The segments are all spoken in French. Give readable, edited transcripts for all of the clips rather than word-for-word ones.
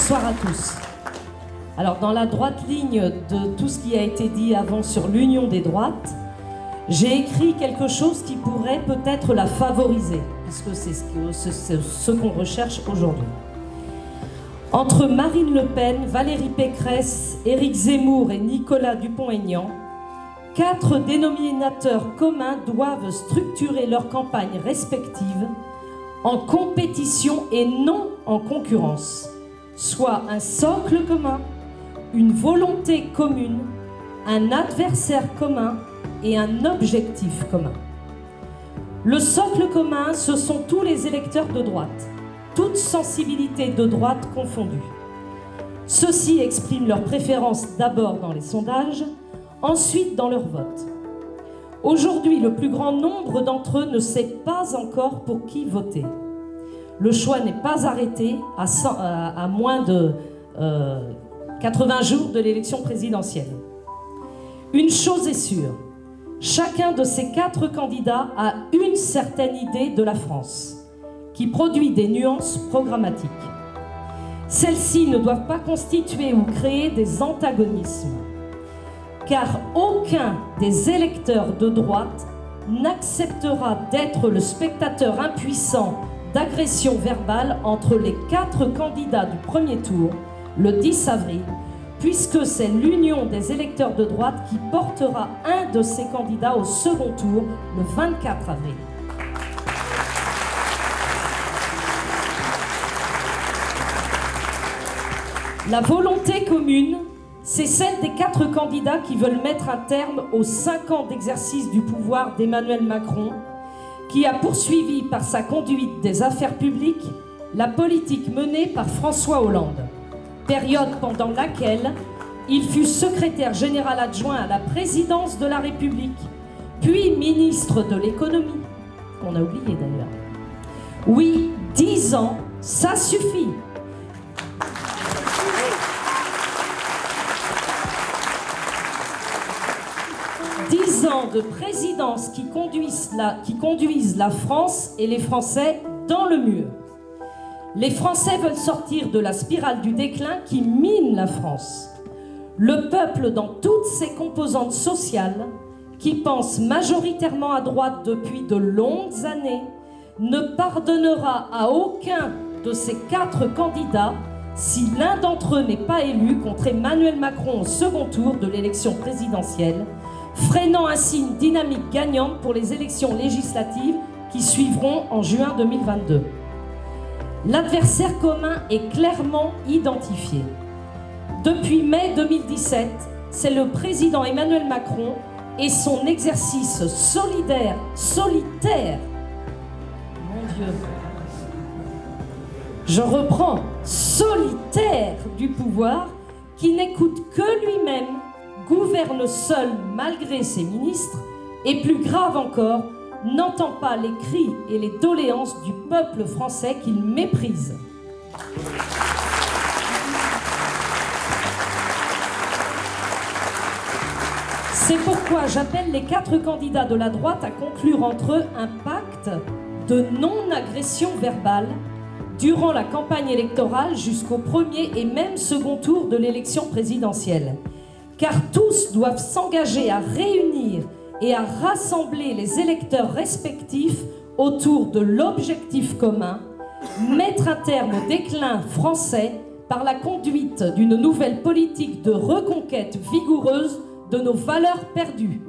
Bonsoir à tous. Alors, dans la droite ligne de tout ce qui a été dit avant sur l'union des droites, j'ai écrit quelque chose qui pourrait peut-être la favoriser, puisque c'est ce qu'on recherche aujourd'hui. Entre Marine Le Pen, Valérie Pécresse, Éric Zemmour et Nicolas Dupont-Aignan, 4 dénominateurs communs doivent structurer leurs campagnes respectives en compétition et non en concurrence, soit un socle commun, une volonté commune, un adversaire commun et un objectif commun. Le socle commun, ce sont tous les électeurs de droite, toutes sensibilités de droite confondues. Ceux-ci expriment leurs préférences d'abord dans les sondages, ensuite dans leur vote. Aujourd'hui, le plus grand nombre d'entre eux ne sait pas encore pour qui voter. Le choix n'est pas arrêté à moins de 80 jours de l'élection présidentielle. Une chose est sûre, chacun de ces 4 candidats a une certaine idée de la France, qui produit des nuances programmatiques. Celles-ci ne doivent pas constituer ou créer des antagonismes, car aucun des électeurs de droite n'acceptera d'être le spectateur impuissant d'agression verbale entre les 4 candidats du premier tour, le 10 avril, puisque c'est l'union des électeurs de droite qui portera un de ces candidats au second tour, le 24 avril. La volonté commune, c'est celle des 4 candidats qui veulent mettre un terme aux 5 ans d'exercice du pouvoir d'Emmanuel Macron, qui a poursuivi par sa conduite des affaires publiques la politique menée par François Hollande, période pendant laquelle il fut secrétaire général adjoint à la présidence de la République, puis ministre de l'économie, qu'on a oublié d'ailleurs. Oui, 10 ans, ça suffit. 10 ans de présidence qui conduisent la France et les Français dans le mur. Les Français veulent sortir de la spirale du déclin qui mine la France. Le peuple, dans toutes ses composantes sociales, qui pense majoritairement à droite depuis de longues années, ne pardonnera à aucun de ces 4 candidats si l'un d'entre eux n'est pas élu contre Emmanuel Macron au second tour de l'élection présidentielle, freinant ainsi une dynamique gagnante pour les élections législatives qui suivront en juin 2022. L'adversaire commun est clairement identifié. Depuis mai 2017, c'est le président Emmanuel Macron et son exercice solitaire, mon Dieu, je reprends, solitaire du pouvoir, qui n'écoute que lui-même, gouverne seul malgré ses ministres, et plus grave encore, n'entend pas les cris et les doléances du peuple français qu'il méprise. C'est pourquoi j'appelle les 4 candidats de la droite à conclure entre eux un pacte de non-agression verbale durant la campagne électorale jusqu'au premier et même second tour de l'élection présidentielle. Car tous doivent s'engager à réunir et à rassembler les électeurs respectifs autour de l'objectif commun, mettre un terme au déclin français par la conduite d'une nouvelle politique de reconquête vigoureuse de nos valeurs perdues.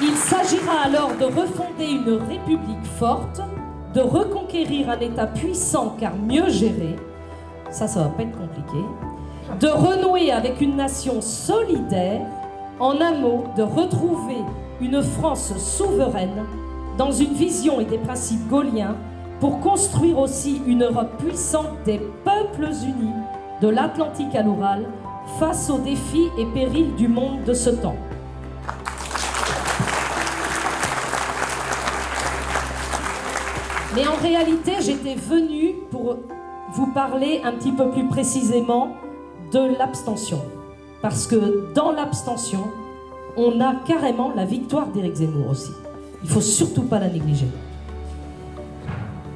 Il s'agira alors de refonder une république forte, de reconquérir un État puissant car mieux géré, ça va pas être compliqué, de renouer avec une nation solidaire, en un mot, de retrouver une France souveraine dans une vision et des principes gaulliens pour construire aussi une Europe puissante des peuples unis de l'Atlantique à l'Oural face aux défis et périls du monde de ce temps. Mais en réalité, j'étais venue pour vous parler un petit peu plus précisément de l'abstention. Parce que dans l'abstention, on a carrément la victoire d'Éric Zemmour aussi. Il ne faut surtout pas la négliger.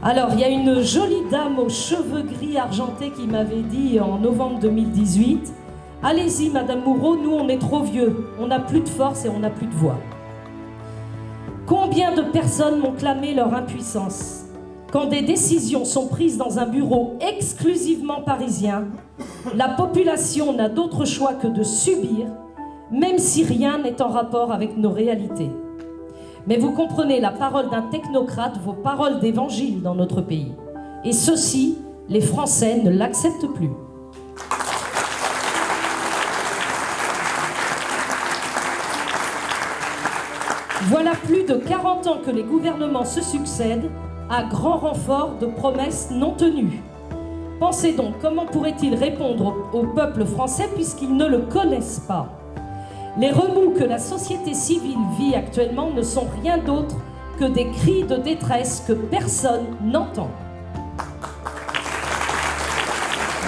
Alors, il y a une jolie dame aux cheveux gris argentés qui m'avait dit en novembre 2018 « Allez-y, Madame Moreau, nous on est trop vieux, on n'a plus de force et on n'a plus de voix. » Combien de personnes m'ont clamé leur impuissance quand des décisions sont prises dans un bureau exclusivement parisien, la population n'a d'autre choix que de subir, même si rien n'est en rapport avec nos réalités. Mais vous comprenez, la parole d'un technocrate vaut parole d'évangile dans notre pays. Et ceci, les Français ne l'acceptent plus. Voilà plus de 40 ans que les gouvernements se succèdent à grand renfort de promesses non tenues. Pensez donc, comment pourraient-ils répondre au peuple français puisqu'ils ne le connaissent pas ? Les remous que la société civile vit actuellement ne sont rien d'autre que des cris de détresse que personne n'entend.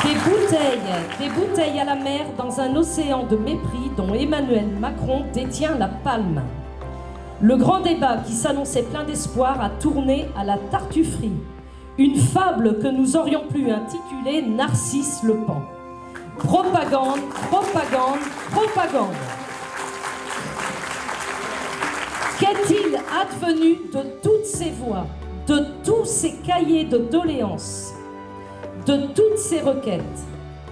Des bouteilles à la mer dans un océan de mépris dont Emmanuel Macron détient la palme. Le grand débat qui s'annonçait plein d'espoir a tourné à la tartufferie. Une fable que nous aurions pu intituler Narcisse Le Pan. Propagande, propagande, propagande. Qu'est-il advenu de toutes ces voix, de tous ces cahiers de doléances, de toutes ces requêtes?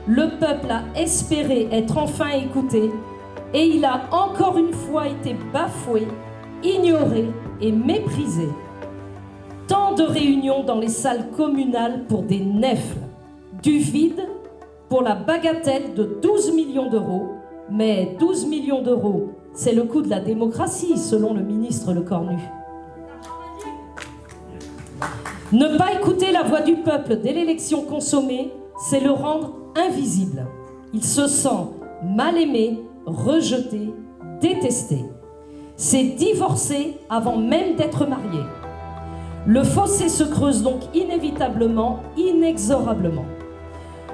Le peuple a espéré être enfin écouté et il a encore une fois été bafoué, ignoré et méprisé. Tant de réunions dans les salles communales pour des nèfles, du vide pour la bagatelle de 12 millions d'euros, mais 12 millions d'euros, c'est le coût de la démocratie, selon le ministre Le Cornu. Ne pas écouter la voix du peuple dès l'élection consommée, c'est le rendre invisible. Il se sent mal aimé, rejeté, détesté. C'est divorcer avant même d'être marié. Le fossé se creuse donc inévitablement, inexorablement.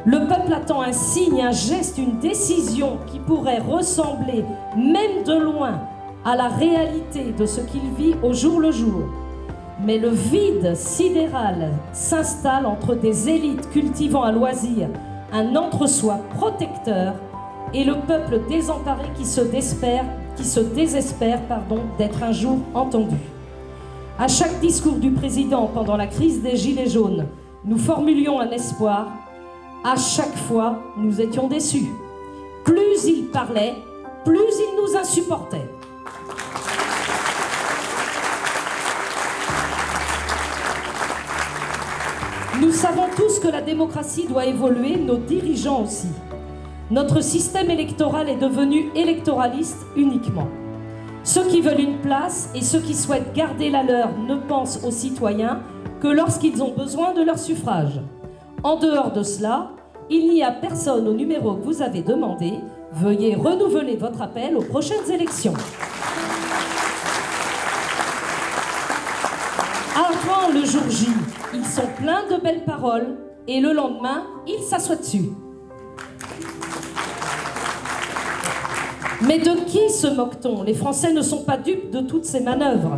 Le peuple attend un signe, un geste, une décision qui pourrait ressembler, même de loin, à la réalité de ce qu'il vit au jour le jour. Mais le vide sidéral s'installe entre des élites cultivant à loisir un entre-soi protecteur et le peuple désemparé qui se désespère d'être un jour entendu. À chaque discours du président pendant la crise des Gilets jaunes, nous formulions un espoir. À chaque fois, nous étions déçus. Plus il parlait, plus il nous insupportait. Nous savons tous que la démocratie doit évoluer, nos dirigeants aussi. Notre système électoral est devenu électoraliste uniquement. Ceux qui veulent une place et ceux qui souhaitent garder la leur ne pensent aux citoyens que lorsqu'ils ont besoin de leur suffrage. En dehors de cela, il n'y a personne au numéro que vous avez demandé. Veuillez renouveler votre appel aux prochaines élections. Avant le jour J, ils sont pleins de belles paroles et le lendemain, ils s'assoient dessus. Mais de qui se moque-t-on? Les Français ne sont pas dupes de toutes ces manœuvres.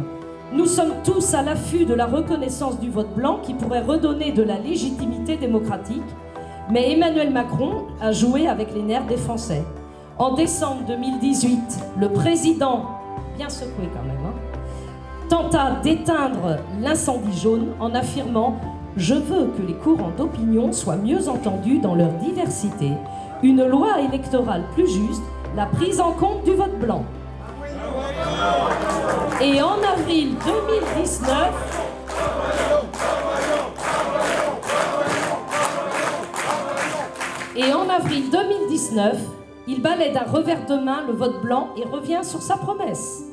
Nous sommes tous à l'affût de la reconnaissance du vote blanc qui pourrait redonner de la légitimité démocratique. Mais Emmanuel Macron a joué avec les nerfs des Français. En décembre 2018, le président, bien secoué quand même, tenta d'éteindre l'incendie jaune en affirmant « Je veux que les courants d'opinion soient mieux entendus dans leur diversité, une loi électorale plus juste, la prise en compte du vote blanc. » Et en avril 2019, il balaie d'un revers de main le vote blanc et revient sur sa promesse.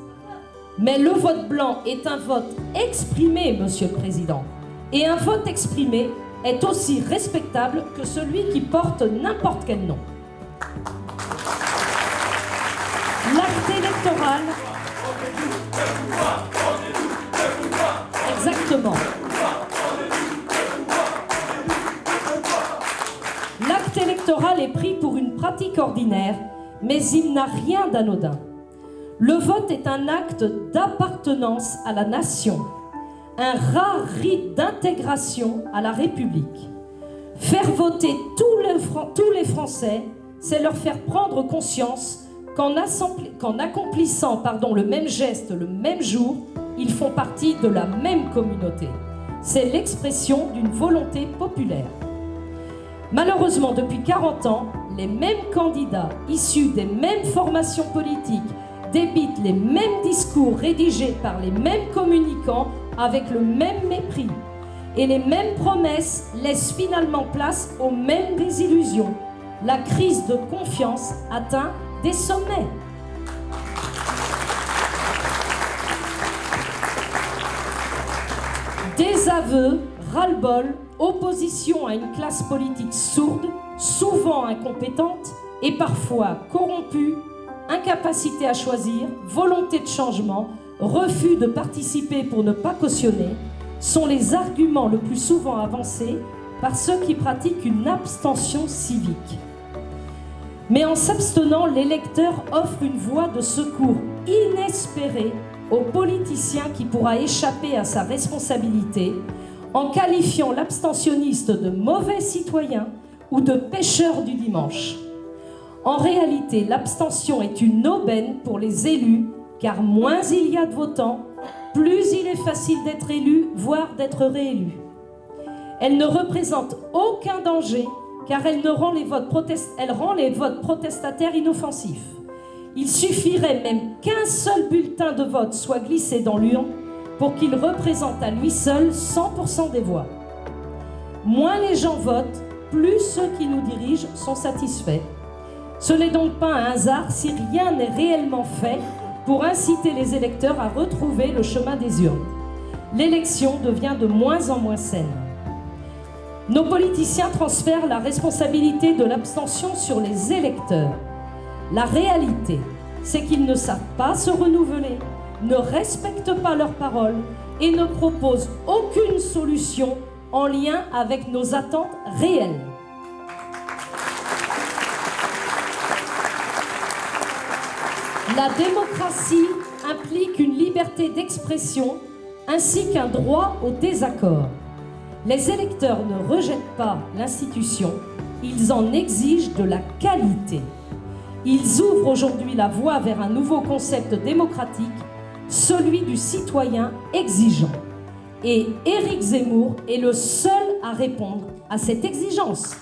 Mais le vote blanc est un vote exprimé, Monsieur le Président. Et un vote exprimé est aussi respectable que celui qui porte n'importe quel nom. L'acte électoral... Exactement. L'acte électoral est pris pour une pratique ordinaire, mais il n'a rien d'anodin. Le vote est un acte d'appartenance à la nation, un rare rite d'intégration à la République. Faire voter tous les Français, c'est leur faire prendre conscience qu'en accomplissant le même geste le même jour, ils font partie de la même communauté. C'est l'expression d'une volonté populaire. Malheureusement, depuis 40 ans, les mêmes candidats issus des mêmes formations politiques débitent les mêmes discours rédigés par les mêmes communicants avec le même mépris. Et les mêmes promesses laissent finalement place aux mêmes désillusions. La crise de confiance atteint des sommets. Désaveu, ras-le-bol, opposition à une classe politique sourde, souvent incompétente et parfois corrompue, incapacité à choisir, volonté de changement, refus de participer pour ne pas cautionner, sont les arguments le plus souvent avancés par ceux qui pratiquent une abstention civique. Mais en s'abstenant, l'électeur offre une voie de secours inespérée au politicien qui pourra échapper à sa responsabilité en qualifiant l'abstentionniste de mauvais citoyen ou de pécheur du dimanche. En réalité, l'abstention est une aubaine pour les élus, car moins il y a de votants, plus il est facile d'être élu, voire d'être réélu. Elle ne représente aucun danger, car elle rend les votes protestataires inoffensifs. Il suffirait même qu'un seul bulletin de vote soit glissé dans l'urne pour qu'il représente à lui seul 100% des voix. Moins les gens votent, plus ceux qui nous dirigent sont satisfaits. Ce n'est donc pas un hasard si rien n'est réellement fait pour inciter les électeurs à retrouver le chemin des urnes. L'élection devient de moins en moins saine. Nos politiciens transfèrent la responsabilité de l'abstention sur les électeurs. La réalité, c'est qu'ils ne savent pas se renouveler, ne respectent pas leurs paroles et ne proposent aucune solution en lien avec nos attentes réelles. La démocratie implique une liberté d'expression ainsi qu'un droit au désaccord. Les électeurs ne rejettent pas l'institution, ils en exigent de la qualité. Ils ouvrent aujourd'hui la voie vers un nouveau concept démocratique, celui du citoyen exigeant. Et Éric Zemmour est le seul à répondre à cette exigence.